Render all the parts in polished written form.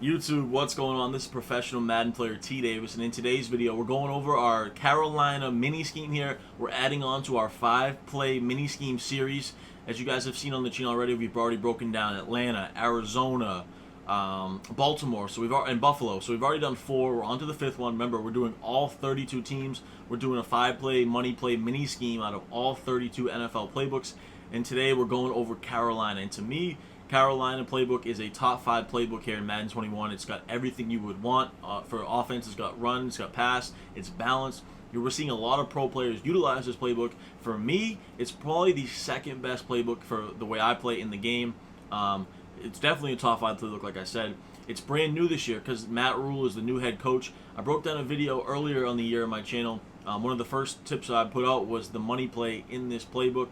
YouTube, what's going on? This is professional Madden player T Davis, and in today's video, we're going over our Carolina mini scheme here. We're adding on to our 5-play mini scheme series. As you guys have seen on the channel already, we've already broken down Atlanta, Arizona, Baltimore, and Buffalo. So we've already done 4. We're on to the 5th one. Remember, we're doing all 32 teams. We're doing a 5-play money play mini scheme out of all 32 NFL playbooks. And today we're going over Carolina. And to me, Carolina playbook is a top 5 playbook here in Madden 21. It's got everything you would want for offense. It's got run, it's got pass, it's balanced. We're seeing a lot of pro players utilize this playbook. For me, it's probably the second best playbook for the way I play in the game. It's definitely a top 5 playbook, like I said. It's brand new this year because Matt Rule is the new head coach. I broke down a video earlier on the year on my channel. One of the first tips I put out was the money play in this playbook.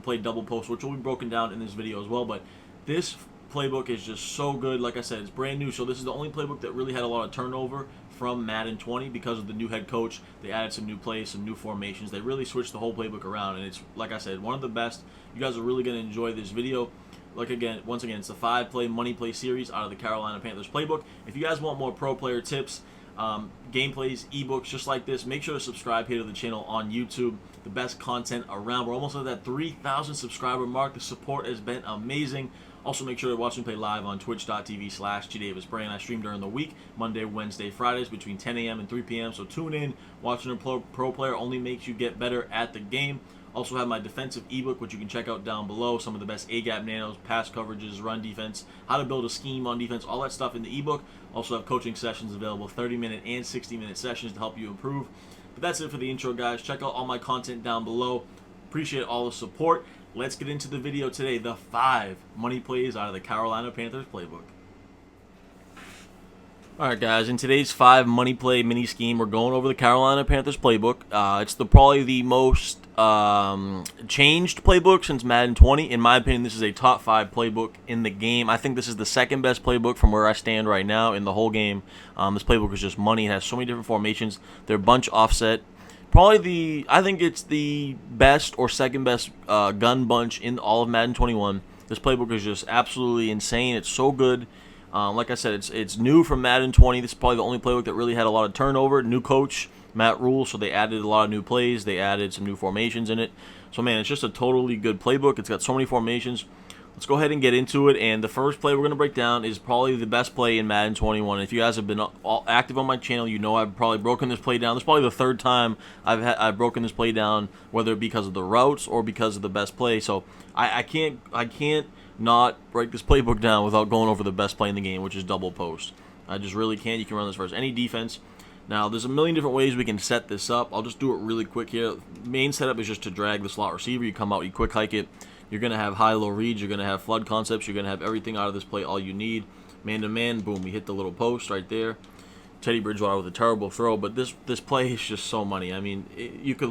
Play double post, which will be broken down in this video as well. But this playbook is just so good. Like I said, it's brand new, so this is the only playbook that really had a lot of turnover from Madden 20 because of the new head coach. They added some new plays, some new formations. They really switched the whole playbook around, and it's, like I said, one of the best. You guys are really going to enjoy this video. Once again, it's a 5-play money play series out of the Carolina Panthers playbook. If you guys want more pro player tips, gameplays, ebooks just like this, make sure to subscribe here to the channel on YouTube. The best content around. We're almost at that 3,000 subscriber mark. The support has been amazing. Also, make sure to watch me play live on twitch.tv/GDavisBrain. I stream during the week, Monday, Wednesday, Fridays between 10 a.m. and 3 p.m. So tune in. Watching a pro player only makes you get better at the game. Also have my defensive ebook, which you can check out down below. Some of the best A-gap nanos, pass coverages, run defense, how to build a scheme on defense, all that stuff in the ebook. Also have coaching sessions available, 30-minute and 60-minute sessions to help you improve. But that's it for the intro, guys. Check out all my content down below. Appreciate all the support. Let's get into the video today. The 5 money plays out of the Carolina Panthers playbook. Alright guys, in today's 5 money play mini scheme, we're going over the Carolina Panthers playbook. It's probably the most changed playbook since Madden 20. In my opinion, this is a top 5 playbook in the game. I think this is the second best playbook from where I stand right now in the whole game. This playbook is just money. It has so many different formations. They're bunch offset. I think it's the best or second best gun bunch in all of Madden 21. This playbook is just absolutely insane. It's so good. Like I said, it's new from Madden 20. This is probably the only playbook that really had a lot of turnover. New coach, Matt Rule, so they added a lot of new plays. They added some new formations in it. So, man, it's just a totally good playbook. It's got so many formations. Let's go ahead and get into it. And the first play we're going to break down is probably the best play in Madden 21. If you guys have been active on my channel, you know I've probably broken this play down. This is probably the 3rd time I've broken this play down, whether it be because of the routes or because of the best play. So I can't not break this playbook down without going over the best play in the game, which is double post. I just really can't. You can run this versus any defense. Now, there's a million different ways we can set this up. I'll just do it really quick here. The main setup is just to drag the slot receiver. You come out, you quick hike it. You're going to have high-low reads. You're going to have flood concepts. You're going to have everything out of this play, all you need. Man-to-man, boom, we hit the little post right there. Teddy Bridgewater with a terrible throw, but this play is just so money. I mean, you could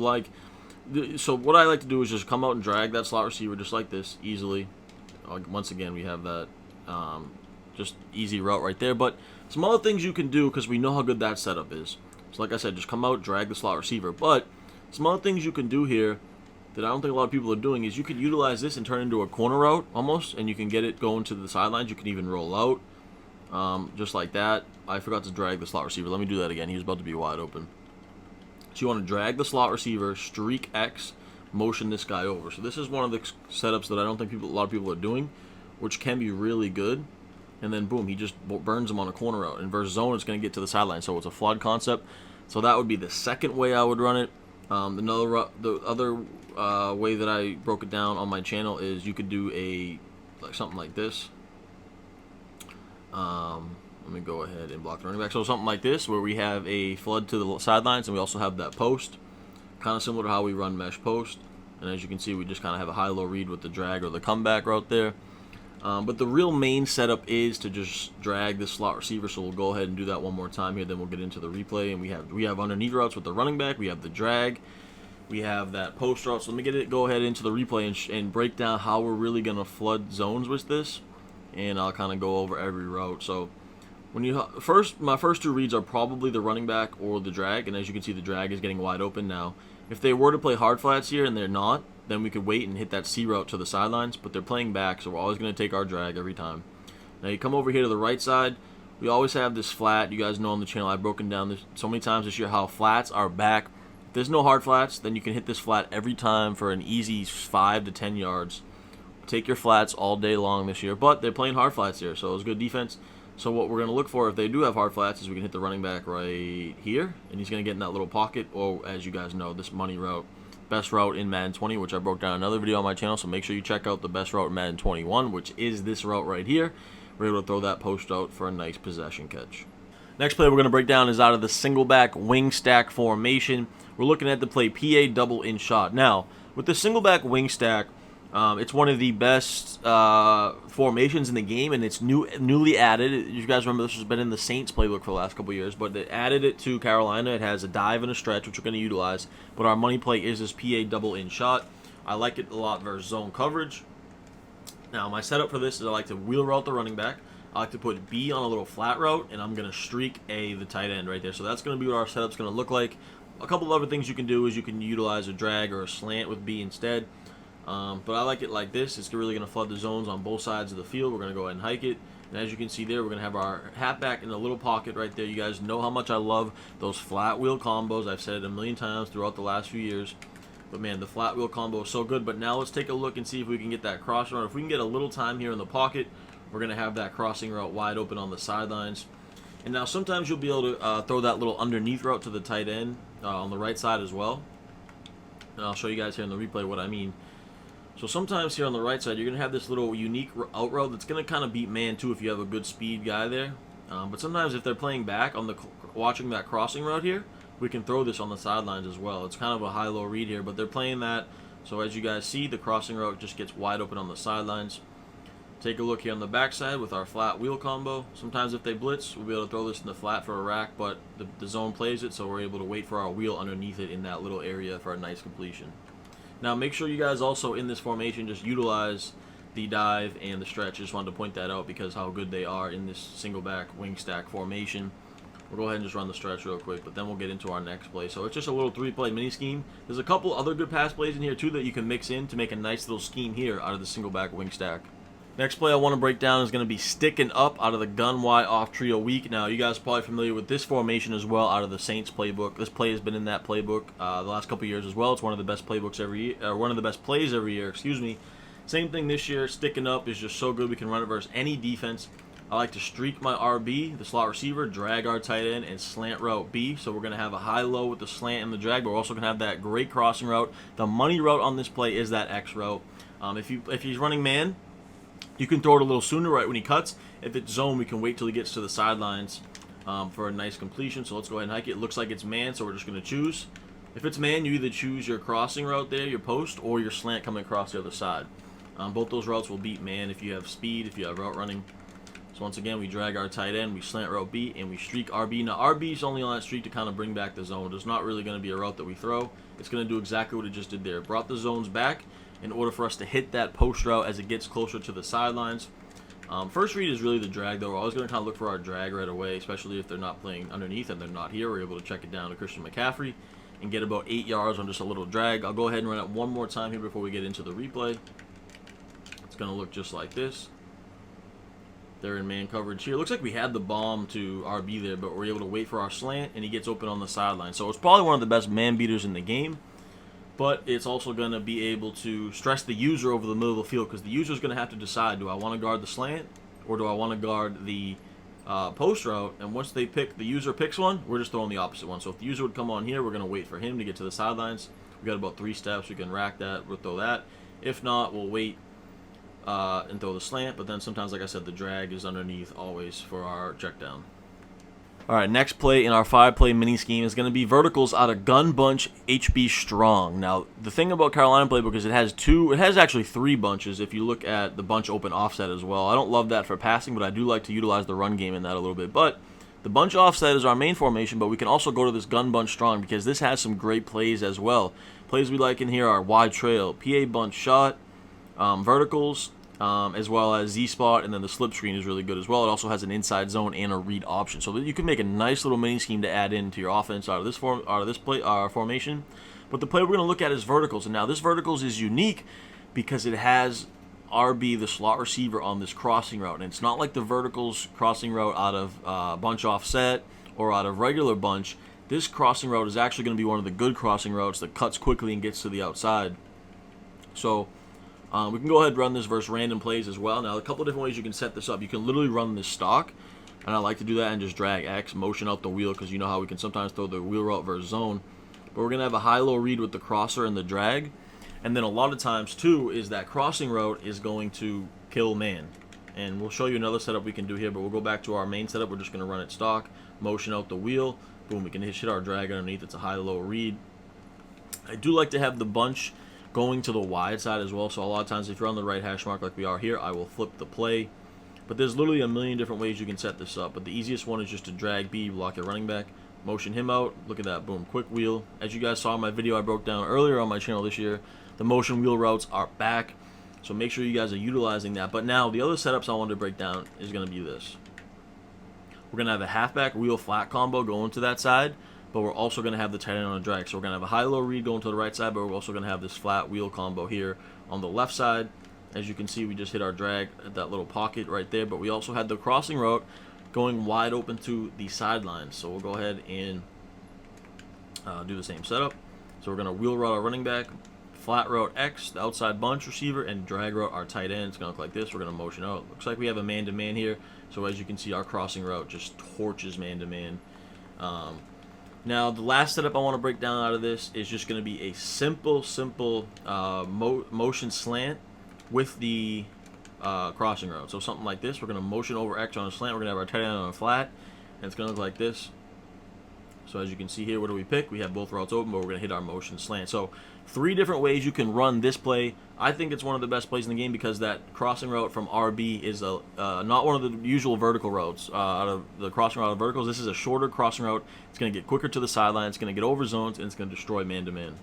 so what I like to do is just come out and drag that slot receiver just like this, easily. Once again, we have that just easy route right there. But some other things you can do because we know how good that setup is. So like I said, just come out, drag the slot receiver. But some other things you can do here that I don't think a lot of people are doing is you could utilize this and turn it into a corner route almost, and you can get it going to the sidelines. You can even roll out just like that. I forgot to drag the slot receiver. Let me do that again. He was about to be wide open. So you want to drag the slot receiver, streak X, motion this guy over. So this is one of the setups that I don't think a lot of people are doing, which can be really good. And then boom, he just burns him on a corner route. And versus zone, it's going to get to the sideline. So it's a flood concept. So that would be the second way I would run it. The other way that I broke it down on my channel is you could do something like this. Let me go ahead and block the running back. So something like this, where we have a flood to the sidelines, and we also have that post, kind of similar to how we run mesh post. And as you can see, we just kind of have a high-low read with the drag or the comeback route there. But the real main setup is to just drag this slot receiver. So we'll go ahead and do that one more time here. Then we'll get into the replay, and we have underneath routes with the running back. We have the drag. We have that post route. So let me go ahead into the replay and break down how we're really going to flood zones with this. And I'll kind of go over every route. So when my first 2 reads are probably the running back or the drag. And as you can see, the drag is getting wide open now. If they were to play hard flats here and they're not, then we could wait and hit that C route to the sidelines. But they're playing back, so we're always going to take our drag every time. Now you come over here to the right side. We always have this flat. You guys know on the channel I've broken down this so many times this year how flats are back. If there's no hard flats, then you can hit this flat every time for an easy 5 to 10 yards. Take your flats all day long this year, but they're playing hard flats here, so it's good defense. So what we're going to look for if they do have hard flats is we can hit the running back right here, and he's going to get in that little pocket, or as you guys know, this money route. Best route in Madden 20, which I broke down in another video on my channel, so make sure you check out the best route in Madden 21, which is this route right here. We're able to throw that post out for a nice possession catch. Next play we're going to break down is out of the single back wing stack formation. We're looking at the play PA double in shot. Now, with the single back wing stack, it's one of the best formations in the game, and it's newly added. You guys remember this has been in the Saints playbook for the last couple years, but they added it to Carolina. It has a dive and a stretch, which we're going to utilize, but our money play is this PA double in shot. I like it a lot versus zone coverage. Now, my setup for this is I like to wheel route the running back. I like to put B on a little flat route, and I'm going to streak A, the tight end, right there. So that's going to be what our setup's going to look like. A couple of other things you can do is you can utilize a drag or a slant with B instead. But I like it like this. It's really going to flood the zones on both sides of the field. We're going to go ahead and hike it. And as you can see there, we're going to have our halfback in a little pocket right there. You guys know how much I love those flat wheel combos. I've said it a million times throughout the last few years. But man, the flat wheel combo is so good. But now let's take a look and see if we can get that crossing route. If we can get a little time here in the pocket, we're going to have that crossing route wide open on the sidelines. And now sometimes you'll be able to throw that little underneath route to the tight end on the right side as well. And I'll show you guys here in the replay what I mean. So sometimes here on the right side, you're going to have this little unique out route that's going to kind of beat man too if you have a good speed guy there. But sometimes if they're playing back on the watching that crossing route here, we can throw this on the sidelines as well. It's kind of a high-low read here, but they're playing that. So as you guys see, the crossing route just gets wide open on the sidelines. Take a look here on the backside with our flat wheel combo. Sometimes if they blitz, we'll be able to throw this in the flat for a rack, but the zone plays it, so we're able to wait for our wheel underneath it in that little area for a nice completion. Now make sure you guys also in this formation just utilize the dive and the stretch. Just wanted to point that out because how good they are in this single back wing stack formation. We'll go ahead and just run the stretch real quick, but then we'll get into our next play. So it's just a little 3-play mini scheme. There's a couple other good pass plays in here too that you can mix in to make a nice little scheme here out of the single back wing stack. Next play I want to break down is going to be sticking up out of the gun Y off trio weak. Now you guys are probably familiar with this formation as well out of the Saints playbook. This play has been in that playbook the last couple years as well. It's one of the best playbooks every year, or one of the best plays every year. Excuse me. Same thing this year. Sticking up is just so good. We can run it versus any defense. I like to streak my RB, the slot receiver, drag our tight end, and slant route B. So we're going to have a high-low with the slant and the drag, but we're also going to have that great crossing route. The money route on this play is that X route. If he's running man, you can throw it a little sooner right when he cuts. If it's zone, we can wait till he gets to the sidelines for a nice completion. So let's go ahead and hike it. It looks like it's man, so we're just going to choose. If it's man, you either choose your crossing route there, your post, or your slant coming across the other side. Both those routes will beat man if you have speed, if you have route running. So once again, we drag our tight end, we slant route B, and we streak RB. Now RB is only on that streak to kind of bring back the zone. It's not really going to be a route that we throw. It's going to do exactly what it just did there. It brought the zones back in order for us to hit that post route as it gets closer to the sidelines. First read is really the drag, though. We're always going to kind of look for our drag right away, especially if they're not playing underneath and they're not here. We're able to check it down to Christian McCaffrey and get about 8 yards on just a little drag. I'll go ahead and run it one more time here before we get into the replay. It's going to look just like this. They're in man coverage here. Looks like we had the bomb to RB there, but we're able to wait for our slant, and he gets open on the sideline. So it's probably one of the best man beaters in the game, but it's also going to be able to stress the user over the middle of the field because the user is going to have to decide, do I want to guard the slant or do I want to guard the post route? And once the user picks one, we're just throwing the opposite one. So if the user would come on here, we're going to wait for him to get to the sidelines. We've got about 3 steps. We can rack that. We'll throw that. If not, we'll wait and throw the slant, but then sometimes, like I said, the drag is underneath always for our check down. All right, next play in our 5-play mini scheme is going to be verticals out of Gun Bunch HB Strong. Now, the thing about Carolina Playbook is it has actually 3 bunches if you look at the bunch open offset as well. I don't love that for passing, but I do like to utilize the run game in that a little bit. But the bunch offset is our main formation, but we can also go to this Gun Bunch Strong because this has some great plays as well. Plays we like in here are wide trail, PA bunch shot, verticals, as well as Z-spot, and then the slip screen is really good as well. It also has an inside zone and a read option, so that you can make a nice little mini scheme to add into your offense out of this formation. But the play we're going to look at is verticals, and now this verticals is unique because it has RB, the slot receiver, on this crossing route. And it's not like the verticals crossing route out of bunch offset or out of regular bunch. This crossing route is actually going to be one of the good crossing routes that cuts quickly and gets to the outside. So we can go ahead and run this versus random plays as well. Now, a couple different ways you can set this up. You can literally run this stock, and I like to do that and just drag X, motion out the wheel, because you know how we can sometimes throw the wheel route versus zone. But we're going to have a high-low read with the crosser and the drag. And then a lot of times, too, is that crossing route is going to kill man. And we'll show you another setup we can do here, but we'll go back to our main setup. We're just going to run it stock, motion out the wheel. Boom, we can hit our drag underneath. It's a high-low read. I do like to have the bunch going to the wide side as well. So a lot of times, if you're on the right hash mark like we are here, I will flip the play. But there's literally a million different ways you can set this up. But the easiest one is just to drag B, block your running back, motion him out. Look at that, boom, quick wheel. As you guys saw in my video I broke down earlier on my channel this year, the motion wheel routes are back. So make sure you guys are utilizing that. But now the other setups I wanted to break down is going to be this. We're going to have a halfback wheel flat combo going to that side, but we're also going to have the tight end on a drag. So we're going to have a high-low read going to the right side, but we're also going to have this flat wheel combo here on the left side. As you can see, we just hit our drag at that little pocket right there, but we also had the crossing route going wide open to the sidelines. So we'll go ahead and do the same setup. So we're going to wheel route our running back, flat route X, the outside bunch receiver, and drag route our tight end. It's going to look like this. We're going to motion out. Looks like we have a man-to-man here. So as you can see, our crossing route just torches man-to-man. Now, the last setup I want to break down out of this is just going to be a simple motion slant with the crossing route. So something like this. We're going to motion over X on a slant. We're going to have our tight end on a flat. And it's going to look like this. So as you can see here, what do we pick? We have both routes open, but we're going to hit our motion slant. So 3 different ways you can run this play. I think it's one of the best plays in the game because that crossing route from RB is not one of the usual vertical routes out of the crossing route of verticals. This is a shorter crossing route. It's going to get quicker to the sideline. It's going to get over zones, and it's going to destroy man-to-man.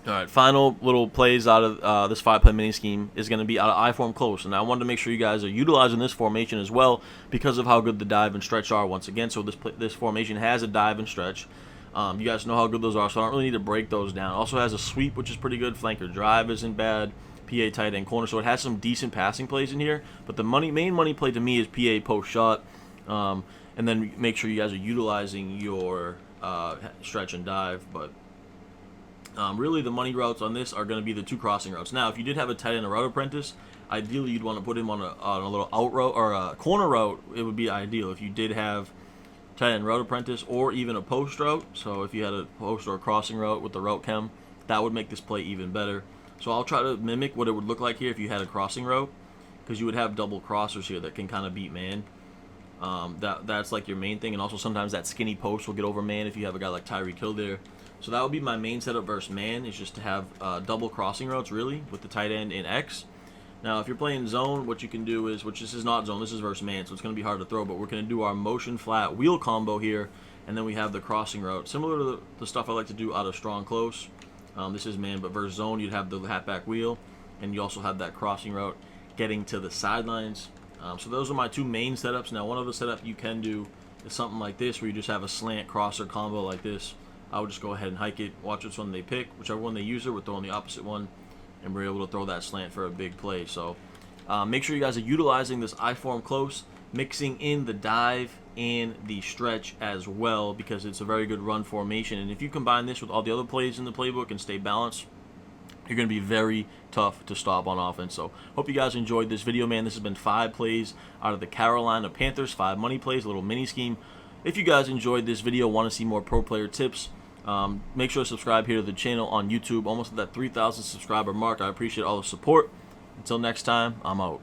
All right, final little plays out of this 5-play mini scheme is going to be out of I-form close. And I wanted to make sure you guys are utilizing this formation as well because of how good the dive and stretch are once again. So this formation has a dive and stretch. You guys know how good those are, so I don't really need to break those down. It also has a sweep, which is pretty good. Flanker drive isn't bad. PA tight end corner, so it has some decent passing plays in here. But the main money play to me is PA post shot. And then make sure you guys are utilizing your stretch and dive. But really, the money routes on this are going to be the 2 crossing routes. Now, if you did have a tight end, a route apprentice, ideally you'd want to put him on a little out route or a corner route. It would be ideal if you did have tight end route apprentice or even a post route. So if you had a post or a crossing route with the route chem, that would make this play even better. So I'll try to mimic what it would look like here if you had a crossing route, because you would have double crossers here that can kind of beat man. That's like your main thing, and also sometimes that skinny post will get over man if you have a guy like Tyreek Hill there. So that would be my main setup versus man, is just to have double crossing routes really with the tight end in X. Now, if you're playing zone, what you can do is, which this is not zone, this is versus man, so it's going to be hard to throw, but we're going to do our motion flat wheel combo here, and then we have the crossing route. Similar to the stuff I like to do out of strong close. This is man, but versus zone, you'd have the halfback wheel, and you also have that crossing route getting to the sidelines. So those are my 2 main setups. Now, one other setup you can do is something like this, where you just have a slant crosser combo like this. I would just go ahead and hike it, watch which one they pick, whichever one they use, we're throwing the opposite one, and we're able to throw that slant for a big play. So make sure you guys are utilizing this I-form close, mixing in the dive and the stretch as well, because it's a very good run formation. And if you combine this with all the other plays in the playbook and stay balanced, you're going to be very tough to stop on offense. So hope you guys enjoyed this video, man. This has been 5 plays out of the Carolina Panthers, 5 money plays, a little mini scheme. If you guys enjoyed this video, want to see more pro player tips, make sure to subscribe here to the channel on YouTube. Almost at that 3,000 subscriber mark. I appreciate all the support. Until next time, I'm out.